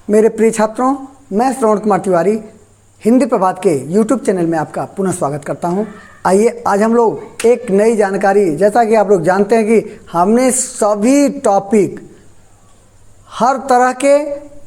मेरे प्रिय छात्रों, मैं श्रवण कुमार तिवारी हिंदी प्रभात के YouTube चैनल में आपका पुनः स्वागत करता हूं। आइए आज हम लोग एक नई जानकारी, जैसा कि आप लोग जानते हैं कि हमने सभी टॉपिक हर तरह के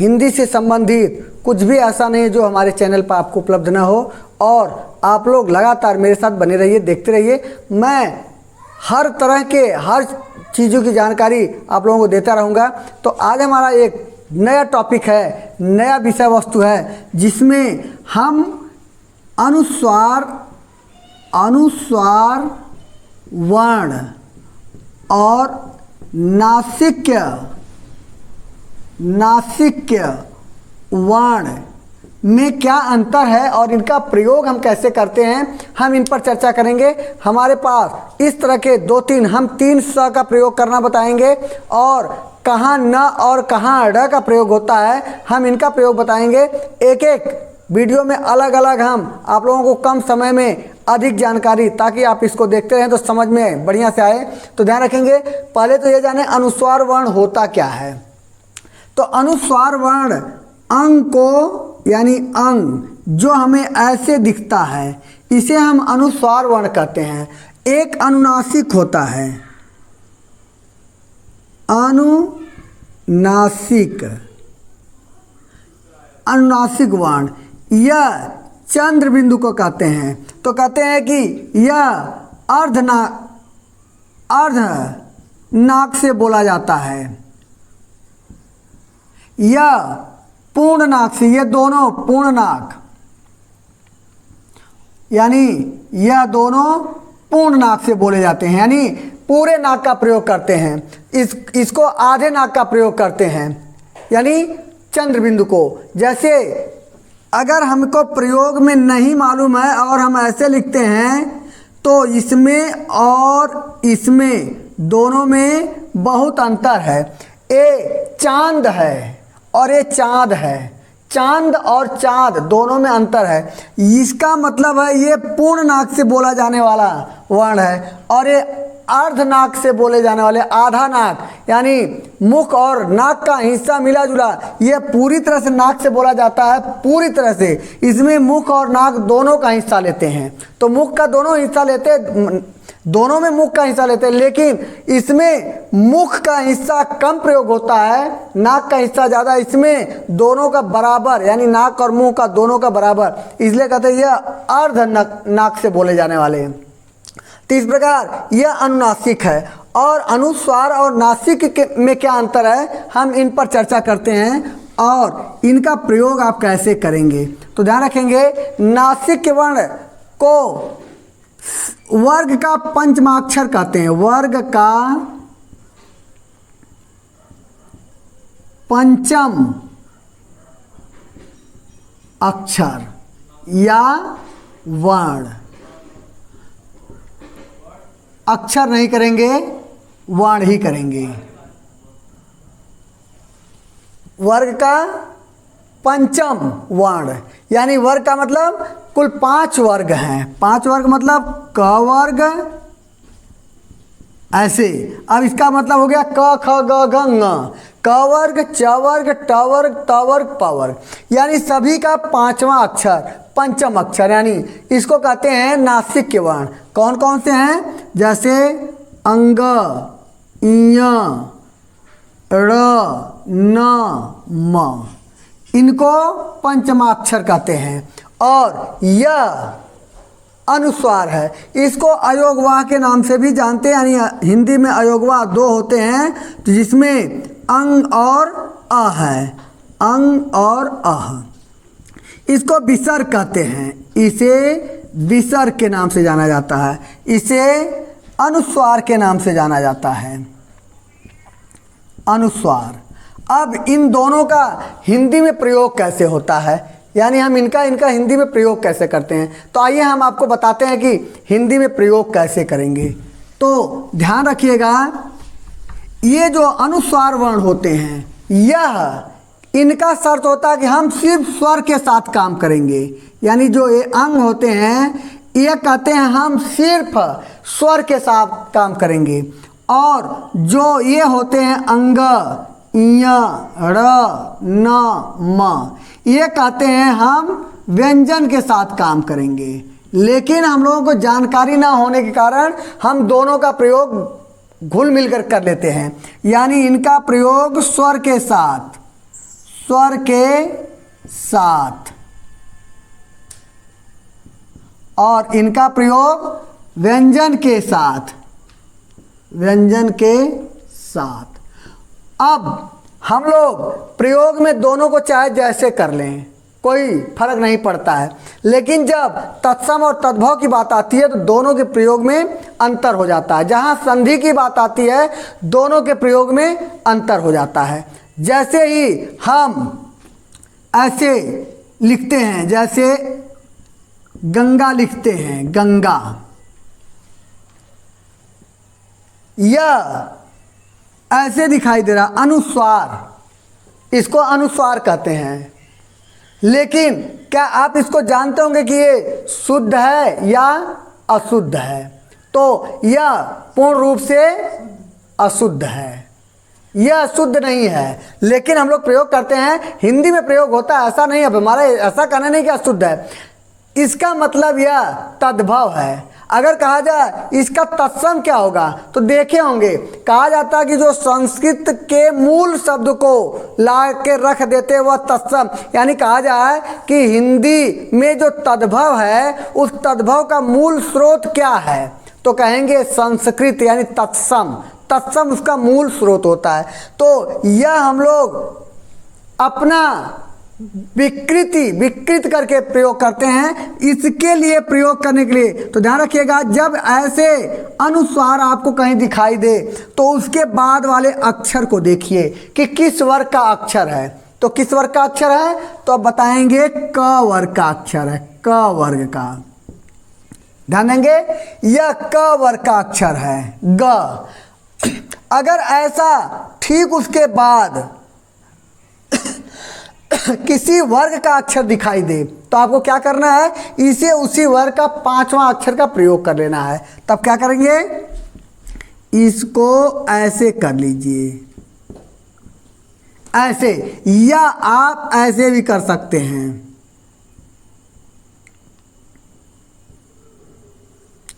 हिंदी से संबंधित कुछ भी ऐसा नहीं है जो हमारे चैनल पर आपको उपलब्ध ना हो, और आप लोग लगातार मेरे साथ बने रहिए, देखते रहिए। मैं हर तरह के हर चीज़ों की जानकारी आप लोगों को देता रहूँगा। तो आज हमारा एक नया टॉपिक है, नया विषय वस्तु है, जिसमें हम अनुस्वार वर्ण और नासिक्य वर्ण में क्या अंतर है और इनका प्रयोग हम कैसे करते हैं, हम इन पर चर्चा करेंगे। हमारे पास इस तरह के हम तीन स का प्रयोग करना बताएंगे, और कहाँ न और कहाँ ड का प्रयोग होता है, हम इनका प्रयोग बताएंगे। एक एक वीडियो में अलग अलग हम आप लोगों को कम समय में अधिक जानकारी, ताकि आप इसको देखते रहें तो समझ में बढ़िया से आए। तो ध्यान रखेंगे। पहले तो ये जाने अनुस्वार वर्ण होता क्या है। तो अनुस्वार वर्ण अंग को, यानी अंग जो हमें ऐसे दिखता है, इसे हम अनुस्वार वर्ण कहते हैं। एक अनुनासिक होता है, अनुनासिक वर्ण, यह चंद्र बिंदु को कहते हैं। तो कहते हैं कि यह अर्ध नाक से बोला जाता है, यह पूर्ण नाक से, ये दोनों पूर्ण नाक, यानी यह दोनों पूर्ण नाक से बोले जाते हैं, यानी पूरे नाक का प्रयोग करते हैं। इसको आधे नाक का प्रयोग करते हैं, यानी चंद्र बिंदु को। जैसे अगर हमको प्रयोग में नहीं मालूम है और हम ऐसे लिखते हैं, तो इसमें और इसमें दोनों में बहुत अंतर है। ये चांद है और ये चाँद है, चांद और चाँद दोनों में अंतर है। इसका मतलब है ये पूर्ण नाक से बोला जाने वाला वर्ण है, और ये अर्ध नाक से बोले जाने वाले, आधा नाक, यानी मुख और नाक का हिस्सा मिला जुला, ये पूरी तरह से नाक से बोला जाता है, पूरी तरह से। इसमें मुख और नाक दोनों का हिस्सा लेते हैं। तो मुख का दोनों हिस्सा लेते, दोनों में मुख का हिस्सा लेते हैं, लेकिन इसमें मुख का हिस्सा कम प्रयोग होता है, नाक का हिस्सा ज़्यादा। इसमें दोनों का बराबर, यानी नाक और मुंह का दोनों का बराबर, इसलिए कहते हैं यह अर्ध नाक से बोले जाने वाले हैं। तो इस प्रकार यह अनुनासिक है। और अनुस्वार और नासिक में क्या अंतर है, हम इन पर चर्चा करते हैं और इनका प्रयोग आप कैसे करेंगे। तो ध्यान रखेंगे, नासिक वर्ण को वर्ग का पंचमाक्षर कहते हैं, वर्ग का पंचम अक्षर या वर्ण। अक्षर नहीं करेंगे, वर्ण ही करेंगे। वर्ग का पंचम वर्ण, यानी वर्ग का मतलब कुल 5 वर्ग हैं। 5 वर्ग मतलब क वर्ग, ऐसे। अब इसका मतलब हो गया क ख ग घ ङ, क वर्ग, च वर्ग, ट वर्ग, त वर्ग, प वर्ग, यानी सभी का 5वां अक्षर, पंचम अक्षर, यानी इसको कहते हैं नासिक वर्ण। कौन कौन से हैं, जैसे अंग, इय, ड़, न, म, इनको पंचमाक्षर कहते हैं। और यह अनुस्वार है, इसको अयोगवाह के नाम से भी जानते हैं, यानी हिंदी में अयोगवाह 2 होते हैं, जिसमें अंग और अ है, अंग और अह। इसको विसर्ग कहते हैं, इसे विसर्ग के नाम से जाना जाता है, इसे अनुस्वार के नाम से जाना जाता है, अनुस्वार। अब इन दोनों का हिंदी में प्रयोग कैसे होता है, यानी हम इनका हिंदी में प्रयोग कैसे करते हैं। तो आइए हम आपको बताते हैं कि हिंदी में प्रयोग कैसे करेंगे। तो ध्यान रखिएगा, ये जो अनुस्वार वर्ण होते हैं, यह इनका शर्त होता है कि हम सिर्फ स्वर के साथ काम करेंगे। यानी जो ये अंग होते हैं, ये कहते हैं हम सिर्फ स्वर के साथ काम करेंगे, और जो ये होते हैं अंग, य र न म, ये कहते हैं हम व्यंजन के साथ काम करेंगे, लेकिन हम लोगों को जानकारी ना होने के कारण हम दोनों का प्रयोग घुल मिलकर कर लेते हैं। यानी इनका प्रयोग स्वर के साथ, स्वर के साथ, और इनका प्रयोग व्यंजन के साथ, व्यंजन के साथ। अब हम लोग प्रयोग में दोनों को चाहे जैसे कर लें, कोई फर्क नहीं पड़ता है, लेकिन जब तत्सम और तद्भव की बात आती है तो दोनों के प्रयोग में अंतर हो जाता है। जहाँ संधि की बात आती है दोनों के प्रयोग में अंतर हो जाता है। जैसे ही हम ऐसे लिखते हैं, जैसे गंगा लिखते हैं, गंगा, यह ऐसे दिखाई दे रहा, अनुस्वार, इसको अनुस्वार कहते हैं। लेकिन क्या आप इसको जानते होंगे कि ये शुद्ध है या अशुद्ध है? तो यह पूर्ण रूप से अशुद्ध है, यह शुद्ध नहीं है, लेकिन हम लोग प्रयोग करते हैं, हिंदी में प्रयोग होता है, ऐसा नहीं है। हमारा ऐसा कहना नहीं कि अशुद्ध है, इसका मतलब यह तद्भव है। अगर कहा जाए इसका तत्सम क्या होगा तो देखे होंगे, कहा जाता है कि जो संस्कृत के मूल शब्द को ला के रख देते वह तत्सम, यानी कहा जाए कि हिंदी में जो तद्भव है उस तद्भव का मूल स्रोत क्या है, तो कहेंगे संस्कृत, यानी तत्सम, तत्सम उसका मूल स्रोत होता है। तो यह हम लोग अपना विकृत करके प्रयोग करते हैं। इसके लिए प्रयोग करने के लिए तो ध्यान रखिएगा, जब ऐसे अनुस्वार आपको कहीं दिखाई दे तो उसके बाद वाले अक्षर को देखिए कि किस वर्ग का अक्षर है। तो किस वर्ग का अक्षर है तो अब बताएंगे क वर्ग का अक्षर है, क वर्ग का। ध्यान देंगे, यह क वर्ग का अक्षर है, ग। अगर ऐसा ठीक उसके बाद किसी वर्ग का अक्षर दिखाई दे तो आपको क्या करना है, इसे उसी वर्ग का पांचवा अक्षर का प्रयोग कर लेना है। तब क्या करेंगे, इसको ऐसे कर लीजिए, ऐसे, या आप ऐसे भी कर सकते हैं,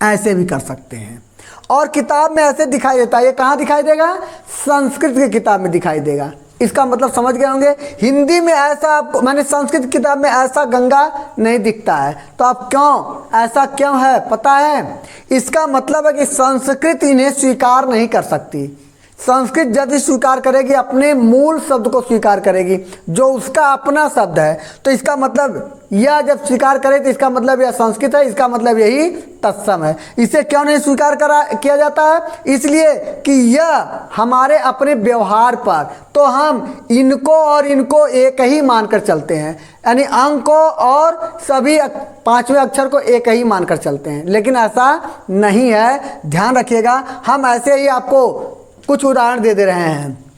ऐसे भी कर सकते हैं। और किताब में ऐसे दिखाई देता है, ये कहाँ दिखाई देगा, संस्कृत की किताब में दिखाई देगा। इसका मतलब समझ गए होंगे। हिंदी में ऐसा आपको, मैंने संस्कृत किताब में ऐसा गंगा नहीं दिखता है, तो आप क्यों, ऐसा क्यों है पता है? इसका मतलब है कि संस्कृत इन्हें स्वीकार नहीं कर सकती। संस्कृत यदि स्वीकार करेगी, अपने मूल शब्द को स्वीकार करेगी जो उसका अपना शब्द है, तो इसका मतलब यह जब स्वीकार करे तो इसका मतलब यह संस्कृत है, इसका मतलब यही तत्सम है। इसे क्यों नहीं स्वीकार किया जाता है? इसलिए कि यह हमारे अपने व्यवहार पर, तो हम इनको और इनको एक ही मानकर चलते हैं, यानी अंक को और सभी पांचवें अक्षर को एक ही मानकर चलते हैं, लेकिन ऐसा नहीं है। ध्यान रखिएगा, हम ऐसे ही आपको कुछ उदाहरण दे रहे हैं।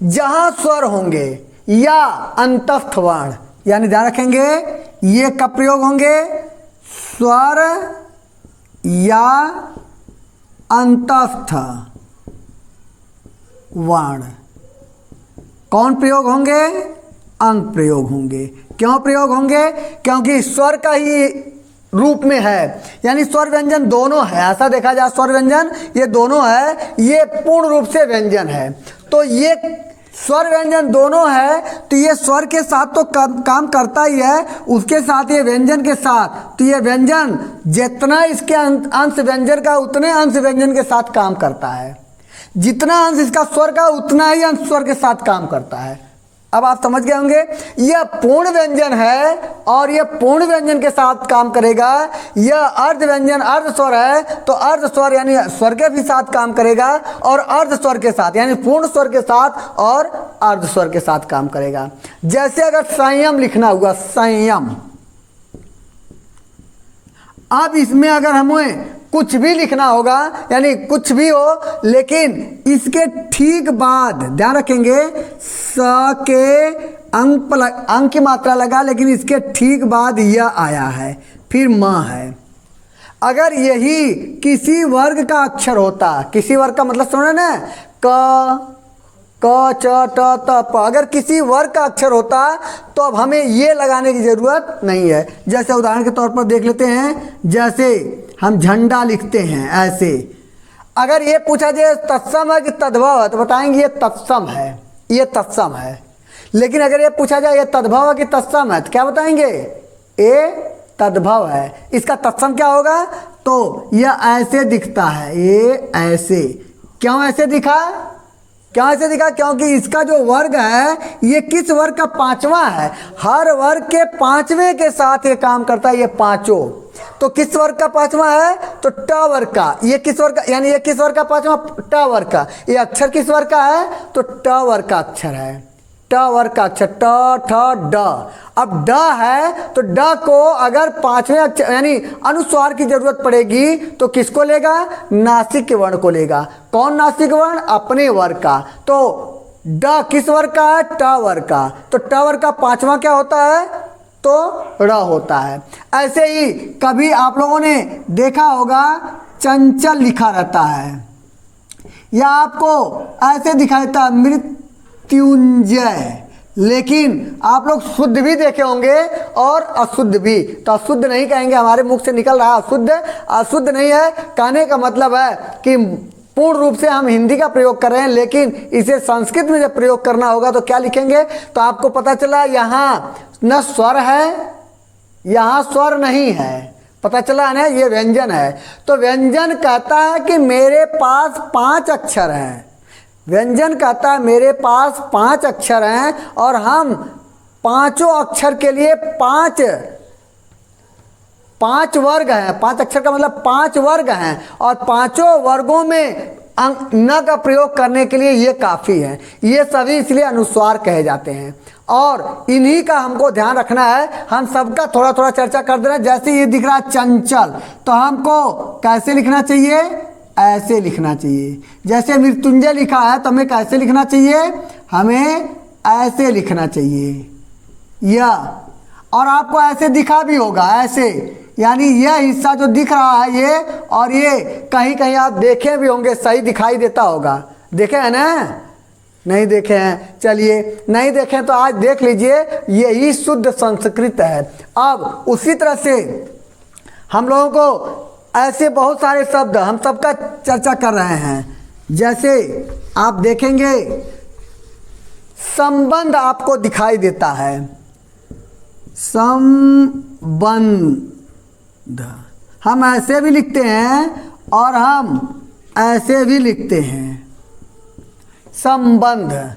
जहां स्वर होंगे या अंतस्थ वर्ण, यानी ध्यान रखेंगे ये कब प्रयोग होंगे, स्वर या अंतस्थ वर्ण कौन प्रयोग होंगे, अंक प्रयोग होंगे। क्यों प्रयोग होंगे? क्योंकि स्वर का ही रूप में है, यानी स्वर व्यंजन दोनों है। ऐसा देखा जाए स्वर व्यंजन ये दोनों है, ये पूर्ण रूप से व्यंजन है। तो ये स्वर व्यंजन दोनों है, तो ये स्वर के साथ तो काम करता ही है, उसके साथ ये व्यंजन के साथ, तो ये व्यंजन जितना इसके अंश व्यंजन का उतने अंश व्यंजन के साथ काम करता है, जितना अंश इसका स्वर का उतना ही अंश स्वर के साथ काम करता है। अब आप समझ गए होंगे, यह पूर्ण व्यंजन है और यह पूर्ण व्यंजन के साथ काम करेगा। यह अर्ध व्यंजन अर्ध स्वर है, तो अर्ध स्वर यानी स्वर के भी साथ काम करेगा, और अर्ध स्वर के साथ यानी पूर्ण स्वर के साथ और अर्ध स्वर के साथ काम करेगा। जैसे अगर संयम लिखना हुआ, संयम, अब इसमें अगर हमें कुछ भी लिखना होगा, यानी कुछ भी हो, लेकिन इसके ठीक बाद ध्यान रखेंगे स के अंक की मात्रा लगा, लेकिन इसके ठीक बाद यह आया है, फिर म है। अगर यही किसी वर्ग का अक्षर होता, किसी वर्ग का मतलब समझे ना, क क च ट त प। अगर किसी वर्ग का अक्षर होता तो अब हमें ये लगाने की ज़रूरत नहीं है। जैसे उदाहरण के तौर पर देख लेते हैं, जैसे हम झंडा लिखते हैं ऐसे। अगर ये पूछा जाए तत्सम है कि तद्भव है तो बताएंगे ये तत्सम है, ये तत्सम है। लेकिन अगर ये पूछा जाए ये तद्भव है कि तत्सम है तो क्या बताएंगे, ये तद्भव है। इसका तत्सम क्या होगा, तो यह ऐसे दिखता है, ये ऐसे। क्यों ऐसे दिखा, क्यों ऐसे दिखा, क्योंकि इसका जो वर्ग है ये किस वर्ग का पांचवा है। हर वर्ग के पांचवे के साथ ये काम करता है, ये पांचों। तो किस वर्ग का पांचवा है, तो ट वर्ग का। ये किस वर्ग का, यानी ये किस वर्ग का पांचवा, ट वर्ग का। ये अक्षर किस वर्ग का है, तो ट वर्ग का अक्षर है, ट वर्ग का अक्षर, ट ठ ड। अब ड है तो ड को अगर पांचवें अक्षर यानी अनुस्वार की जरूरत पड़ेगी तो किसको लेगा, नासिक वर्ण को लेगा। कौन नासिक वर्ण, अपने वर्ग का। तो ड किस वर्ग का है, ट वर्ग का। तो ट वर्ग का पांचवा क्या होता है, तो ड़ होता है। ऐसे ही कभी आप लोगों ने देखा होगा चंचल लिखा रहता है, या आपको ऐसे दिखाई देता है मृत्युंजय। लेकिन आप लोग शुद्ध भी देखे होंगे और अशुद्ध भी। तो अशुद्ध नहीं कहेंगे, हमारे मुख से निकल रहा अशुद्ध, अशुद्ध नहीं है। कहने का मतलब है कि पूर्ण रूप से हम हिंदी का प्रयोग कर रहे हैं, लेकिन इसे संस्कृत में जब प्रयोग करना होगा तो क्या लिखेंगे। तो आपको पता चला यहाँ न स्वर है, यहाँ स्वर नहीं है, पता चला ना, ये व्यंजन है। तो व्यंजन कहता है कि मेरे पास 5 अक्षर हैं। व्यंजन कहता है मेरे पास 5 अक्षर हैं और हम पांचों अक्षर के लिए 5 वर्ग हैं। 5 अक्षर का मतलब 5 वर्ग हैं और पांचों वर्गों में न का प्रयोग करने के लिए ये काफ़ी है। ये सभी इसलिए अनुस्वार कहे जाते हैं और इन्हीं का हमको ध्यान रखना है। हम सबका थोड़ा थोड़ा चर्चा कर दे रहे हैं। जैसे ये दिख रहा है चंचल, तो हमको कैसे लिखना चाहिए, ऐसे लिखना चाहिए। जैसे मृत्युंजय लिखा है तो हमें कैसे लिखना चाहिए, हमें ऐसे लिखना चाहिए। यह और आपको ऐसे दिखा भी होगा, ऐसे, यानी यह हिस्सा जो दिख रहा है ये, और ये कहीं कहीं आप देखे भी होंगे, सही दिखाई देता होगा। देखे हैं ना, नहीं देखे हैं, चलिए नहीं देखें तो आज देख लीजिए, यही शुद्ध संस्कृत है। अब उसी तरह से हम लोगों को ऐसे बहुत सारे शब्द हम सबका चर्चा कर रहे हैं। जैसे आप देखेंगे संबंध आपको दिखाई देता है, संबंध हम ऐसे भी लिखते हैं और हम ऐसे भी लिखते हैं। संबंध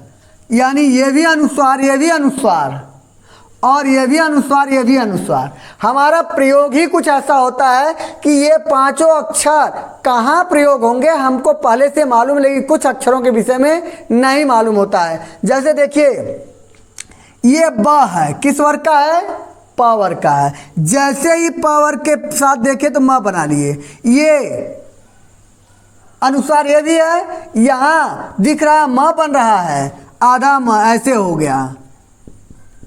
यानी ये भी अनुस्वार, ये भी अनुस्वार, और ये भी अनुस्वार, ये भी अनुस्वार। हमारा प्रयोग ही कुछ ऐसा होता है कि ये पांचों अक्षर कहाँ प्रयोग होंगे हमको पहले से मालूम, लेकिन कुछ अक्षरों के विषय में नहीं मालूम होता है। जैसे देखिए ये ब है, किस वर्ग का है, प वर्ग का है। जैसे ही प वर्ग के साथ देखे तो म बना लिए। ये अनुस्वार ये भी है, यहाँ दिख रहा है म बन रहा है, आधा म ऐसे हो गया।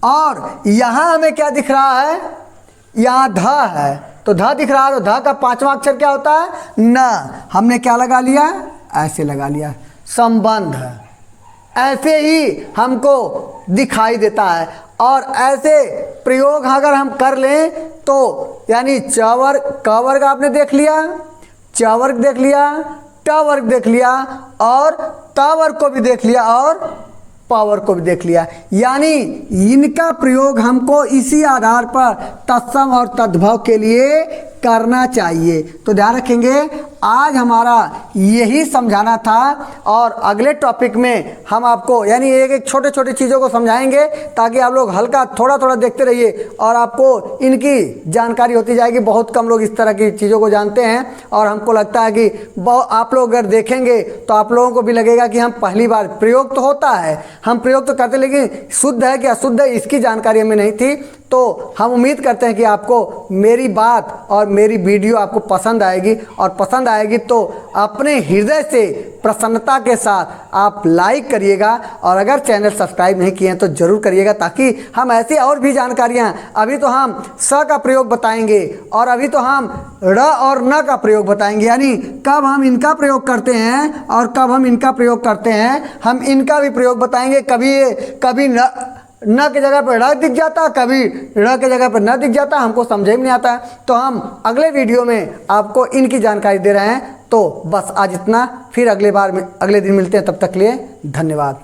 और यहाँ हमें क्या दिख रहा है, यहाँ ध है, तो ध दिख रहा है, तो ध का 5वां अक्षर क्या होता है, न। हमने क्या लगा लिया, ऐसे लगा लिया, संबंध। ऐसे ही हमको दिखाई देता है। और ऐसे प्रयोग अगर हम कर लें तो यानी च वर्ग, क वर्ग आपने देख लिया, च वर्ग देख लिया, ट वर्ग देख लिया और त वर्ग को भी देख लिया और पावर को भी देख लिया। यानी इनका प्रयोग हमको इसी आधार पर तत्सम और तद्भव के लिए करना चाहिए। तो ध्यान रखेंगे, आज हमारा यही समझाना था और अगले टॉपिक में हम आपको यानी एक एक छोटे छोटे चीज़ों को समझाएंगे ताकि आप लोग हल्का थोड़ा थोड़ा देखते रहिए और आपको इनकी जानकारी होती जाएगी। बहुत कम लोग इस तरह की चीज़ों को जानते हैं और हमको लगता है कि आप लोग अगर देखेंगे तो आप लोगों को भी लगेगा कि हम पहली बार, प्रयोग तो होता है, हम प्रयोग तो करते, लेकिन शुद्ध है कि अशुद्ध है इसकी जानकारी हमें नहीं थी। तो हम उम्मीद करते हैं कि आपको मेरी बात और मेरी वीडियो आपको पसंद आएगी और पसंद आएगी तो अपने हृदय से प्रसन्नता के साथ आप लाइक करिएगा, और अगर चैनल सब्सक्राइब नहीं किए हैं तो ज़रूर करिएगा, ताकि हम ऐसी और भी जानकारियाँ, अभी तो हम स का प्रयोग बताएंगे और अभी तो हम र और न का प्रयोग बताएंगे, यानी कब हम इनका प्रयोग करते हैं और कब हम इनका प्रयोग करते हैं, हम इनका भी प्रयोग बताएंगे। कभी न की जगह पर ड़ दिख जाता, कभी ड़ की जगह पर न दिख जाता, हमको समझ में नहीं आता। तो हम अगले वीडियो में आपको इनकी जानकारी दे रहे हैं। तो बस आज इतना, फिर अगले दिन मिलते हैं, तब तक के लिए धन्यवाद।